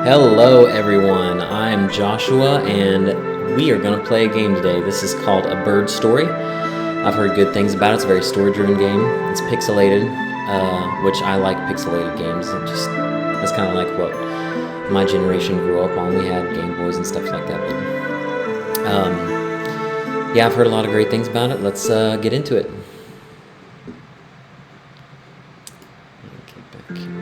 Hello everyone, I'm Joshua and we are going to play a game today. This is called A Bird Story. I've heard good things about it. It's a very story-driven game. It's pixelated, which I like pixelated games. That's kind of like what my generation grew up on. We had Game Boys and stuff like that. But, yeah, I've heard a lot of great things about it. Let's get into it. Get back here.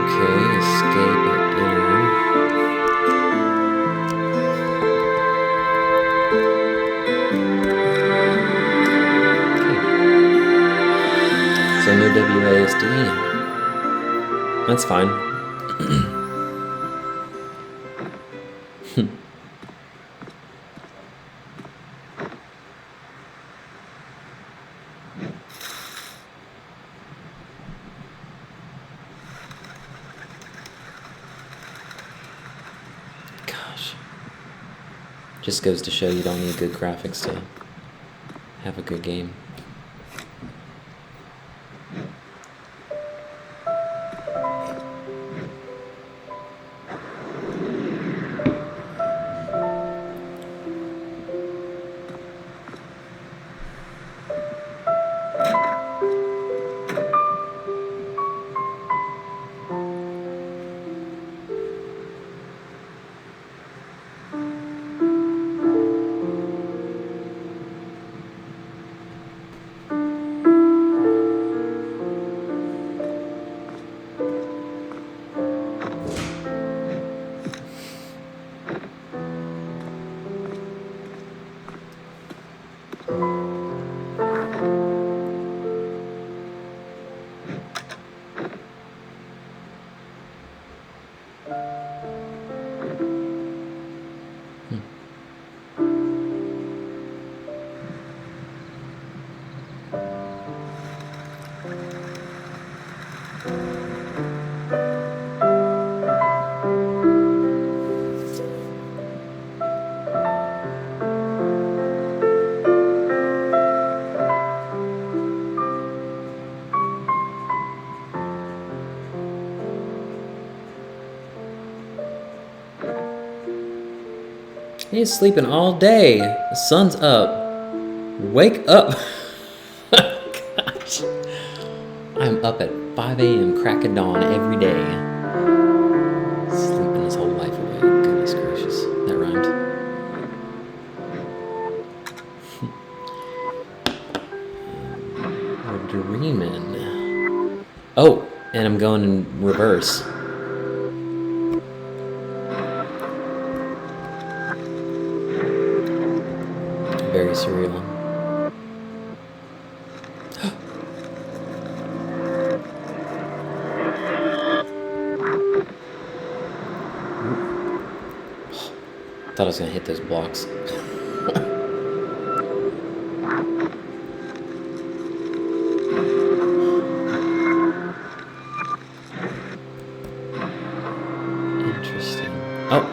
Okay, escape, enter. Okay. So no WASD. That's fine. Gosh. Just goes to show you don't need good graphics to have a good game. He's sleeping all day. The sun's up. Wake up. Gosh. I'm up at 5 a.m. crack of dawn every day. Sleeping his whole life away. Goodness gracious. That rhymed. We're dreaming. Oh, and I'm going in reverse. Very surreal. Thought I was gonna hit those blocks. Interesting. Oh.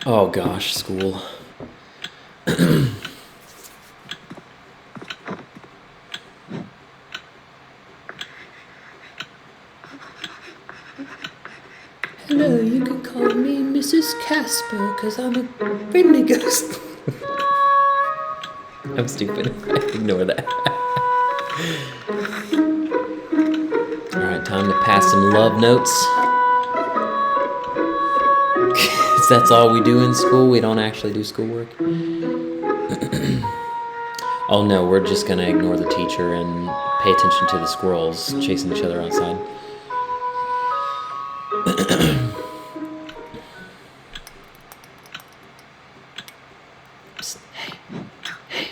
Oh gosh, school. Hello, you can call me Mrs. Casper, because I'm a friendly ghost. I'm stupid. Ignore that. Alright, time to pass some love notes. That's all we do in school. We don't actually do schoolwork. Oh no, we're just gonna ignore the teacher and pay attention to the squirrels chasing each other outside. Psst, hey, hey.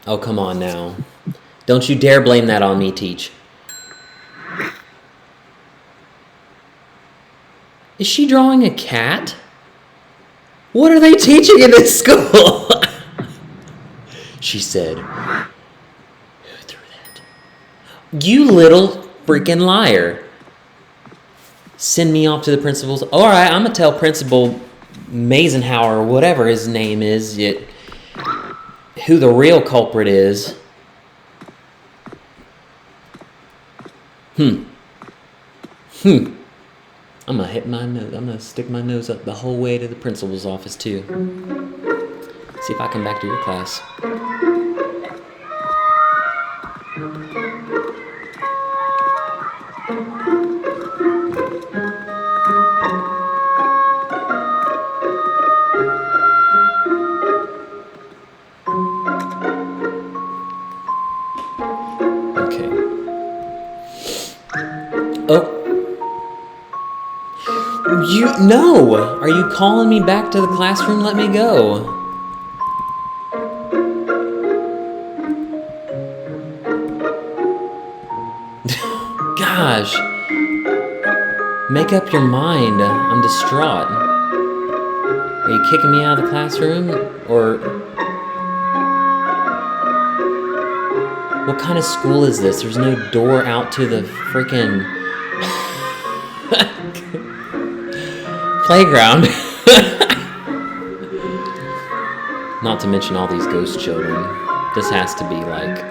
Oh, come on now. Don't you dare blame that on me, Teach. Is she drawing a cat? What are they teaching in this school? She said, "Who threw that?" You little freaking liar. Send me off to the principal's. All right, I'm going to tell Principal Mazenhauer, or whatever his name is, who the real culprit is. I'm going to hit my nose. I'm going to stick my nose up the whole way to the principal's office, too. See if I come back to your class. Okay. Oh. No! Are you calling me back to the classroom? Let me go. Gosh. Make up your mind. I'm distraught. Are you kicking me out of the classroom? Or... what kind of school is this? There's no door out to the freaking... playground. Not to mention all these ghost children. This has to be like...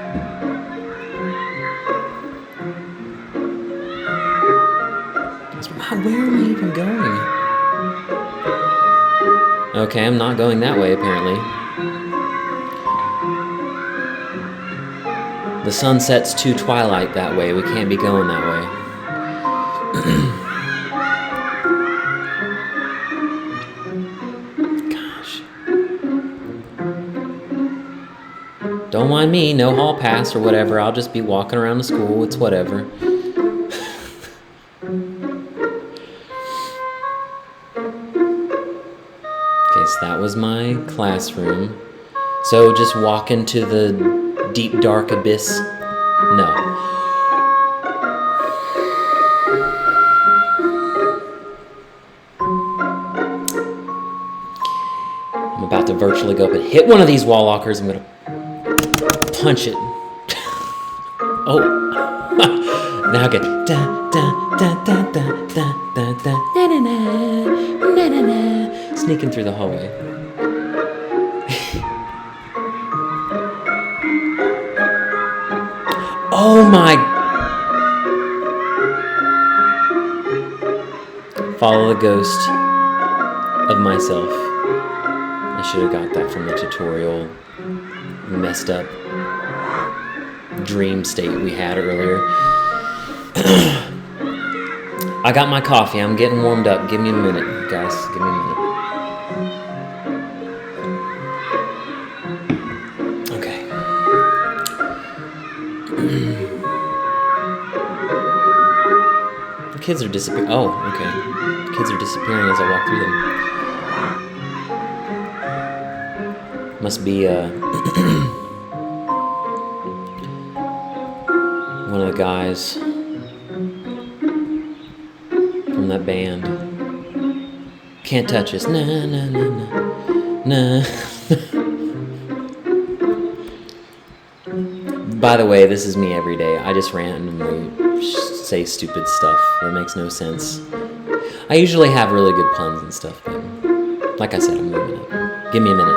where am I even going? Okay, I'm not going that way, apparently. The sun sets to twilight that way. We can't be going that way. Gosh. Don't mind me, no hall pass or whatever. I'll just be walking around the school. It's whatever. So that was my classroom. So just walk into the deep dark abyss? No. I'm about to virtually go up and hit one of these wall lockers. I'm gonna punch it. Oh. Now I get da da da da da da da da na na na na na. Sneaking through the hallway. Oh my... Follow the ghost of myself. I should have got that from the tutorial. Messed up dream state we had earlier. I got my coffee. I'm getting warmed up. Give me a minute, guys. Give me a minute. Okay. The kids are disappearing. Oh, okay. The kids are disappearing as I walk through them. Must be one of the guys from that band. Can't touch us. Nah, nah, nah, nah. Nah. By the way, this is me every day. I just randomly say stupid stuff that makes no sense. I usually have really good puns and stuff, but like I said, I'm moving it. Give me a minute.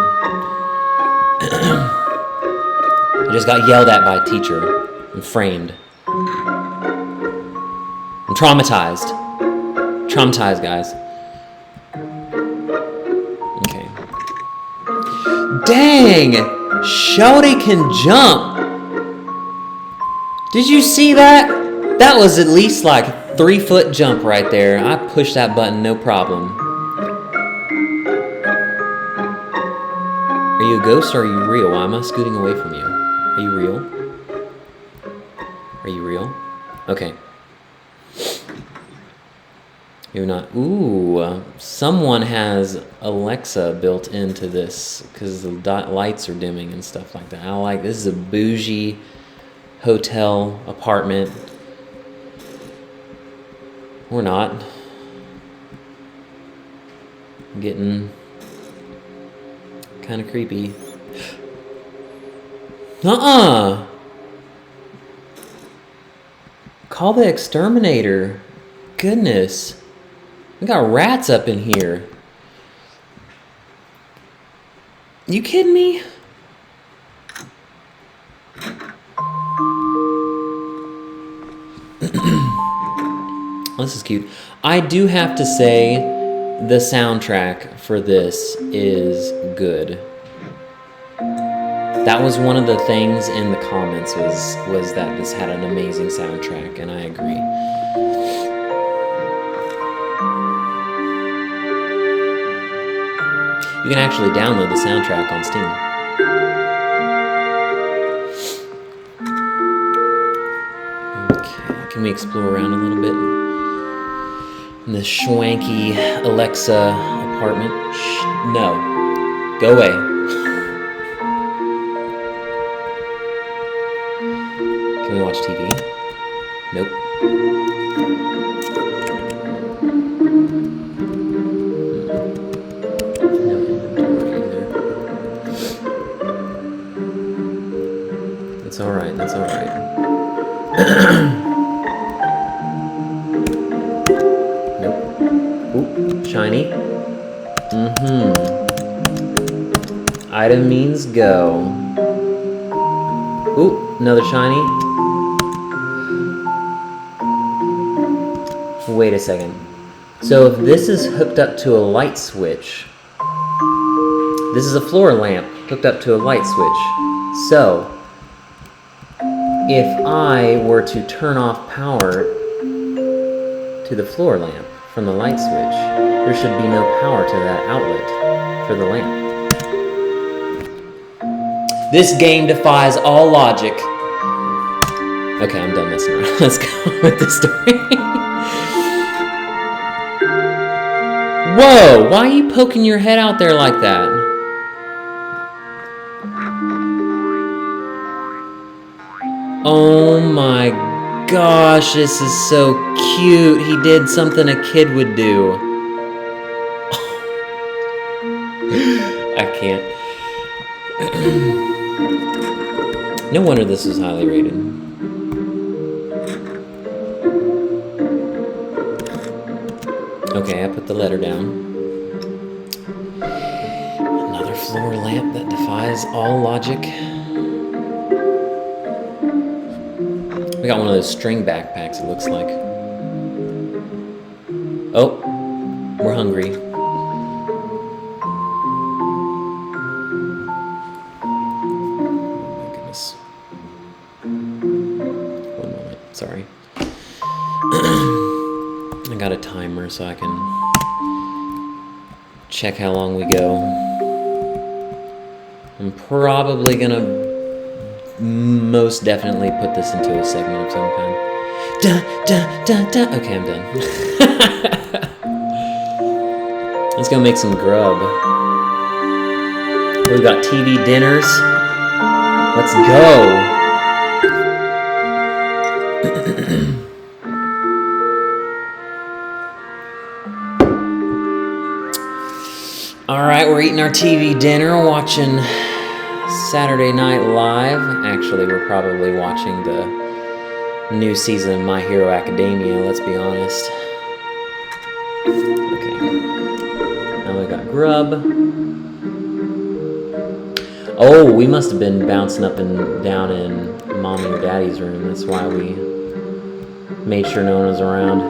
I just got yelled at by a teacher and framed. I'm traumatized. Traumatized, guys. Okay. Dang! Shawty can jump! Did you see that? That was at least like a 3-foot jump right there. I pushed that button, no problem. Are you a ghost or are you real? Why am I scooting away from you? Are you real? Are you real? Okay. You're not. Ooh, someone has Alexa built into this because the lights are dimming and stuff like that. I like this. Is a bougie hotel apartment. Or not. getting kind of creepy. Uh-uh! Call the exterminator. Goodness. We got rats up in here. You kidding me? This is cute. I do have to say the soundtrack for this is good. That was one of the things in the comments was that this had an amazing soundtrack, and I agree. You can actually download the soundtrack on Steam. Okay, can we explore around a little bit? In this schwanky Alexa apartment. Shh, no. Go away. Can we watch TV? Nope. No inventory either. That's alright, that's alright. Nope. Ooh, shiny. Item means go. Ooh, another shiny. Wait a second. So if this is hooked up to a light switch, this is a floor lamp hooked up to a light switch. So if I were to turn off power to the floor lamp from the light switch, there should be no power to that outlet for the lamp. This game defies all logic. Okay, I'm done messing around. Let's go with the story. Whoa, why are you poking your head out there like that? Oh my gosh, this is so cute. He did something a kid would do. I can't. No wonder this was highly rated. Okay, I put the letter down. Another floor lamp that defies all logic. We got one of those string backpacks, it looks like. Oh, we're hungry. Oh my goodness. One moment, sorry. I got a timer so I can check how long we go. I'm probably gonna most definitely put this into a segment of some kind. Okay, I'm done. Let's go make some grub. We've got TV dinners. Let's go. Alright, we're eating our TV dinner, watching Saturday Night Live. Actually, we're probably watching the new season of My Hero Academia, let's be honest. Okay. Now we got grub. Oh, we must have been bouncing up and down in Mommy or Daddy's room. That's why we made sure no one was around.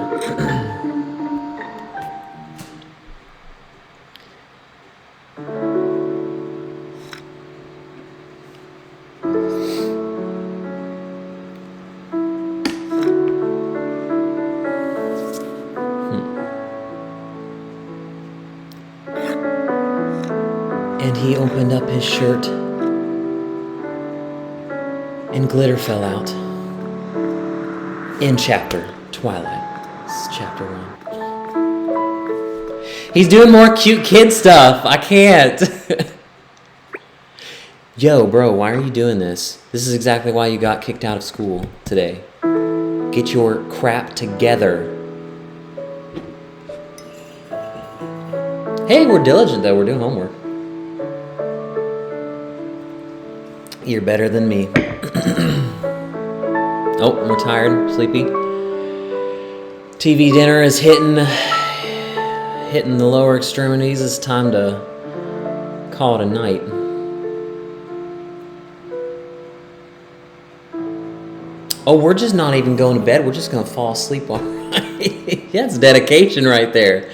And he opened up his shirt, and glitter fell out. In chapter Twilight. This is chapter 1. He's doing more cute kid stuff. I can't. Yo, bro, why are you doing this? This is exactly why you got kicked out of school today. Get your crap together. Hey, we're diligent though. We're doing homework. You're better than me. Oh, we're tired, sleepy. TV dinner is hitting the lower extremities. It's time to call it a night. Oh, we're just not even going to bed. We're just going to fall asleep all night. That's dedication right there.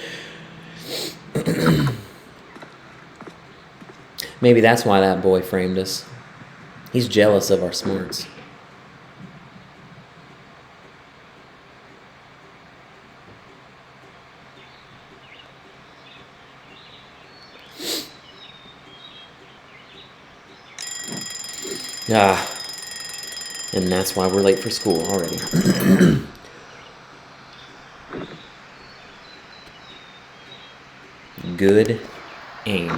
Maybe that's why that boy framed us. He's jealous of our smarts. And that's why we're late for school already. Good aim.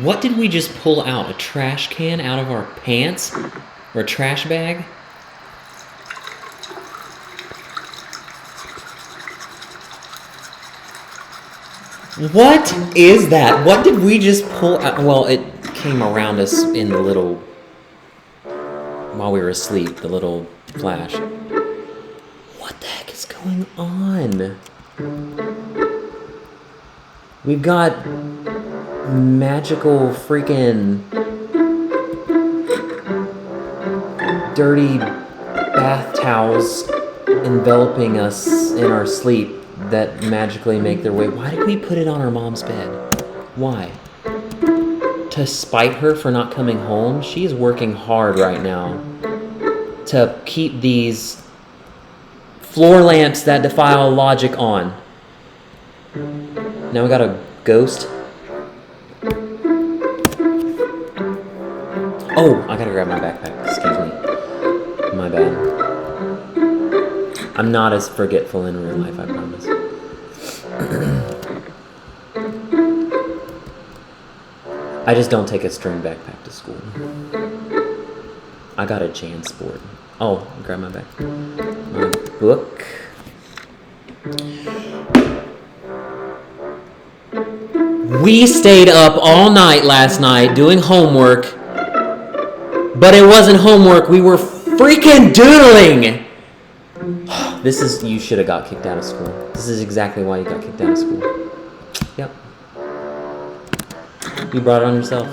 What did we just pull out? A trash can out of our pants? Or a trash bag? What is that? What did we just pull out? Well, it came around us in the little... while we were asleep, the little flash. What the heck is going on? We've got magical freaking dirty bath towels enveloping us in our sleep that magically make their way. Why did we put it on our mom's bed? Why? To spite her for not coming home? She is working hard right now to keep these floor lamps that defy all logic on. Now we got a ghost. Oh, I gotta grab my backpack. Excuse me. My bad. I'm not as forgetful in real life, I promise. I just don't take a string backpack to school. I got a JanSport. Oh, grab my back. My book. We stayed up all night last night doing homework, but it wasn't homework. We were freaking doodling. You should have got kicked out of school. This is exactly why you got kicked out of school. Yep. You brought it on yourself.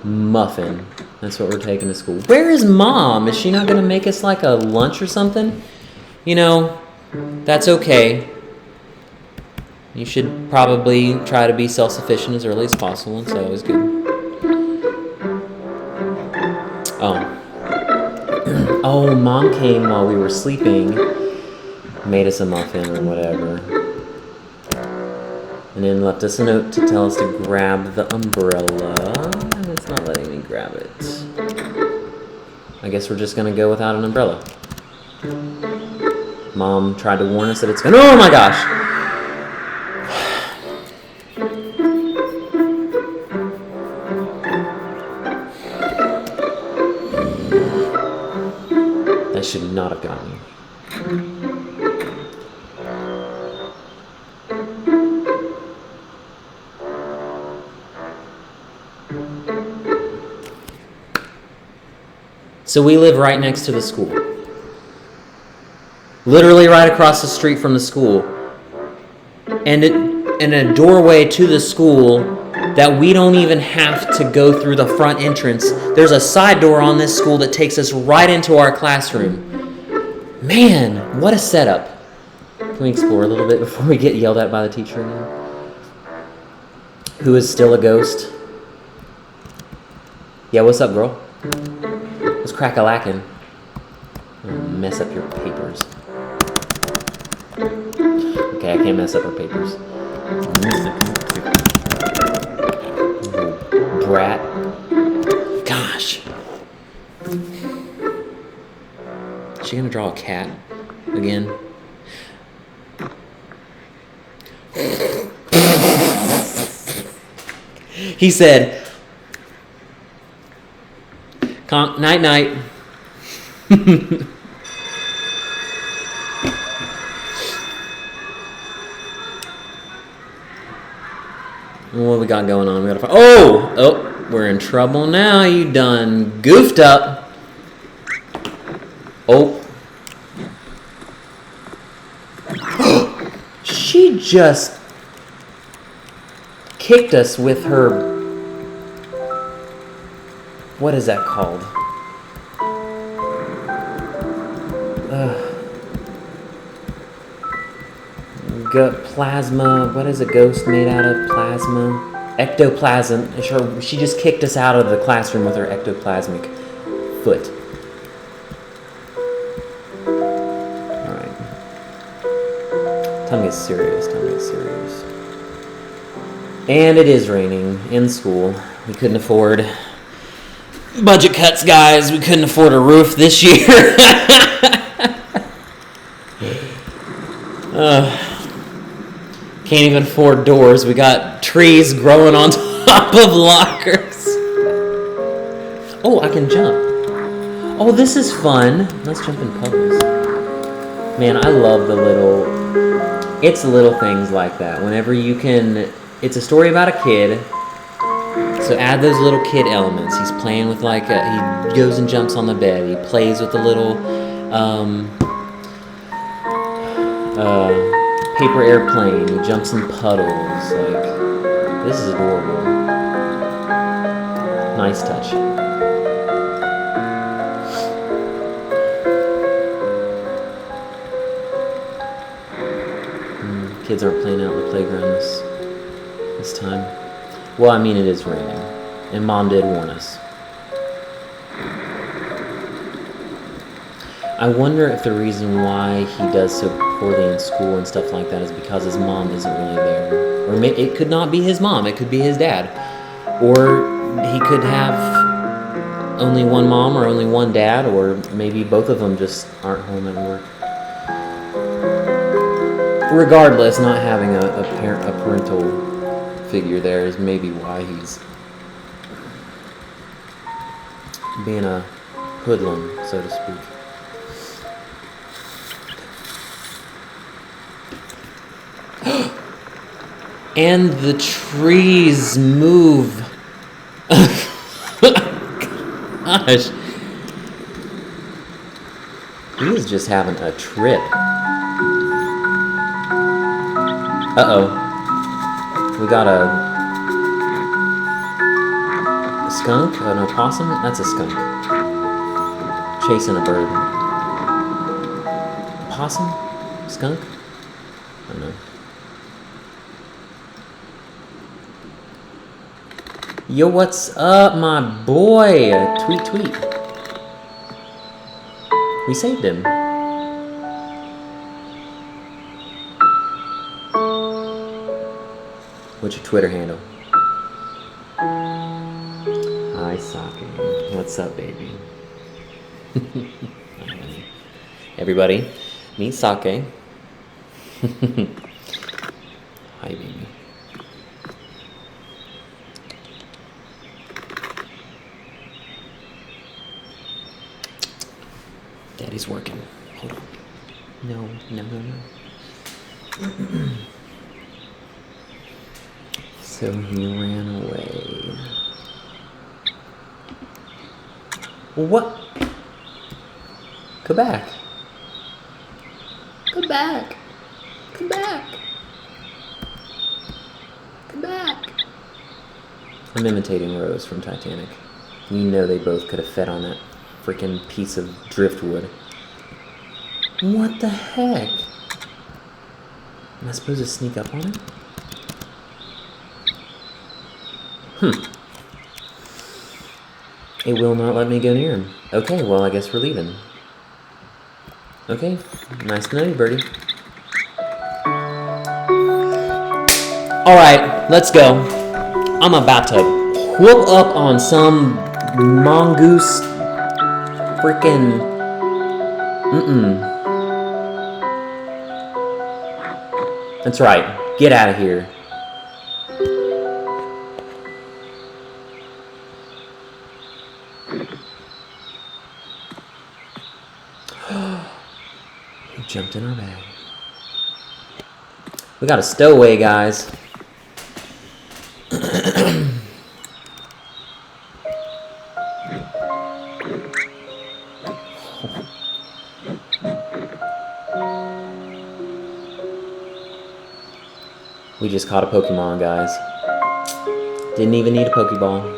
Muffin. That's what we're taking to school. Where is Mom? Is she not going to make us like a lunch or something? You know, that's okay. You should probably try to be self-sufficient as early as possible. It's always good. Oh, Mom came while we were sleeping, made us a muffin or whatever, and then left us a note to tell us to grab the umbrella, and it's not letting me grab it. I guess we're just going to go without an umbrella. Mom tried to warn us that it's going to... Oh my gosh! That should not have gotten me. So we live right next to the school. Literally right across the street from the school. And a doorway to the school that we don't even have to go through the front entrance. There's a side door on this school that takes us right into our classroom. Man, what a setup. Can we explore a little bit before we get yelled at by the teacher again? Who is still a ghost? Yeah, what's up, girl? What's crack-a-lackin'? Mess up your papers. Okay, I can't mess up her papers. Brat. Gosh. Is she gonna draw a cat again? He said, night night. What we got going on? We gotta oh, we're in trouble now. You done goofed up. Oh. She just kicked us with her, what is that called? Plasma, what is a ghost made out of? Plasma? Ectoplasm. She just kicked us out of the classroom with her ectoplasmic foot. Alright. Time to get serious, And it is raining in school. We couldn't afford budget cuts, guys. We couldn't afford a roof this year. Can't even afford doors. We got trees growing on top of lockers. Oh, I can jump. Oh, this is fun. Let's jump in puddles. Man, I love it's little things like that. Whenever you can, it's a story about a kid. So add those little kid elements. He's playing with he goes and jumps on the bed. He plays with the little, paper airplane. He jumps in puddles. This is adorable. Nice touch. Kids aren't playing out in the playground this time. Well, I mean, it is raining, and Mom did warn us. I wonder if the reason why he does so poorly in school and stuff like that is because his mom isn't really there. Or it could not be his mom, it could be his dad. Or he could have only one mom or only one dad, or maybe both of them just aren't home at work. Regardless, not having a parental figure there is maybe why he's being a hoodlum, so to speak. And the trees move. Gosh. He is just having a trip. Uh-oh. We got a skunk? An opossum? That's a skunk. Chasing a bird. Possum? Skunk? I don't know. Yo, what's up, my boy? Tweet. We saved him. What's your Twitter handle? Hi, Sake. What's up, baby? Everybody, meet Sake. Hi, baby. Daddy's working. Hold on. No. So he ran away. What? Come back. Come back. Come back. Come back. I'm imitating Rose from Titanic. You know they both could have fed on that freaking piece of driftwood. What the heck? Am I supposed to sneak up on it? It will not let me go near him. Okay, well, I guess we're leaving. Okay, nice to know you, birdie. Alright, let's go. I'm about to whoop up on some mongoose freaking... That's right. Get out of here. jumped in our bag. We got a stowaway, guys. We just caught a Pokemon, guys. Didn't even need a Pokeball.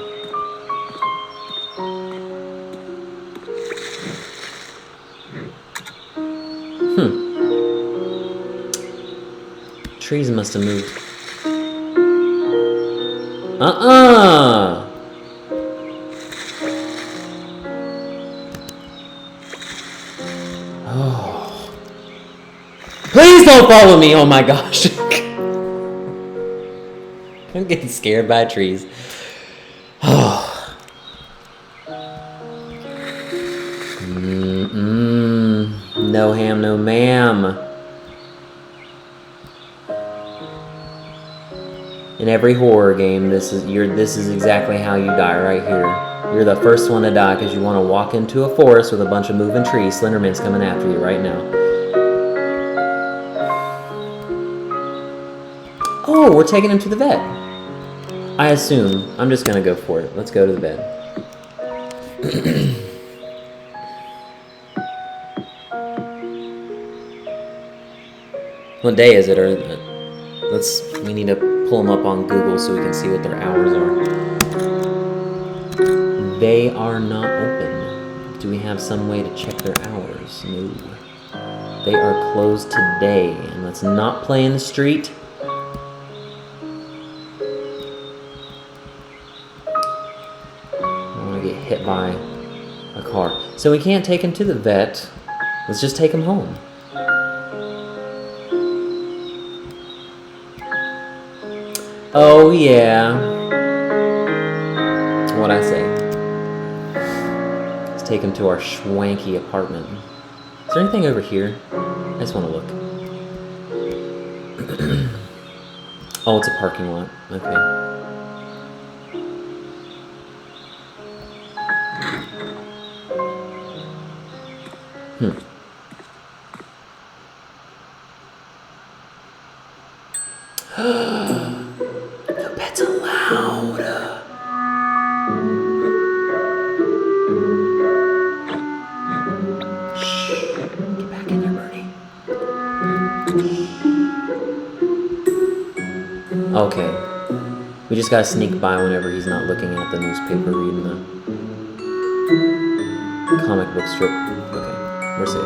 Trees must have moved. Oh. Please don't follow me, oh my gosh. I'm getting scared by trees. Oh. No ham, no ma'am. In every horror game, this is exactly how you die right here. You're the first one to die because you want to walk into a forest with a bunch of moving trees. Slenderman's coming after you right now. Oh, we're taking him to the vet. I assume. I'm just going to go for it. Let's go to the vet. What day is it? Or we need to pull them up on Google so we can see what their hours are. They are not open. Do we have some way to check their hours? No. They are closed today. And let's not play in the street. Hit by a car. So we can't take him to the vet. Let's just take him home. Oh yeah. What'd I say? Let's take him to our schwanky apartment. Is there anything over here? I just want to look. Oh, it's a parking lot. Okay. No pets allowed. Shh. Get back in there, Birdie. Okay. We just gotta sneak by whenever he's not looking at the newspaper, reading the comic book strip. Okay, we're safe.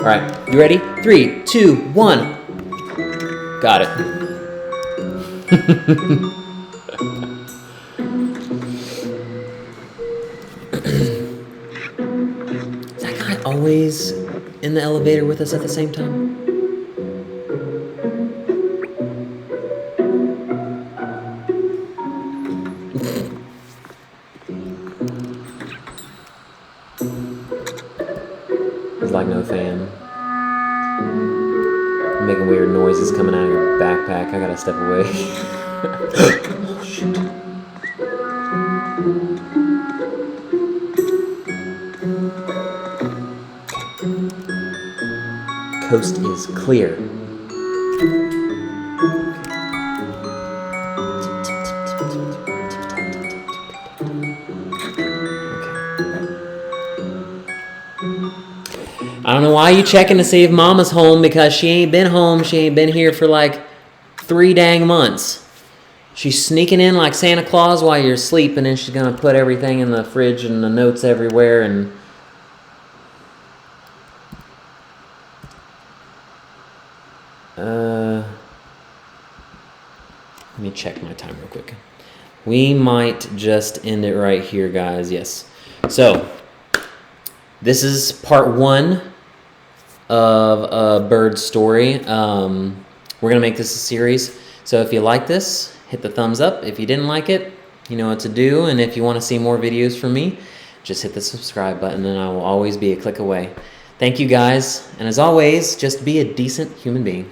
Alright, you ready? 3, 2, 1. Got it. Is that guy always in the elevator with us at the same time? He's like no fan. Making weird noises coming out of your backpack. I gotta step away. Oh, shit. Coast is clear. I don't know why you checking to see if Mama's home, because she ain't been home. She ain't been here for like 3 dang months. She's sneaking in like Santa Claus while you're asleep, and then she's gonna put everything in the fridge and the notes everywhere. And let me check my time real quick. We might just end it right here, guys. Yes. So this is part 1 of a bird story. We're gonna make this a series. So if you like this, hit the thumbs up. If you didn't like it, you know what to do. And if you want to see more videos from me, just hit the subscribe button, and I will always be a click away. Thank you, guys. And as always, just be a decent human being.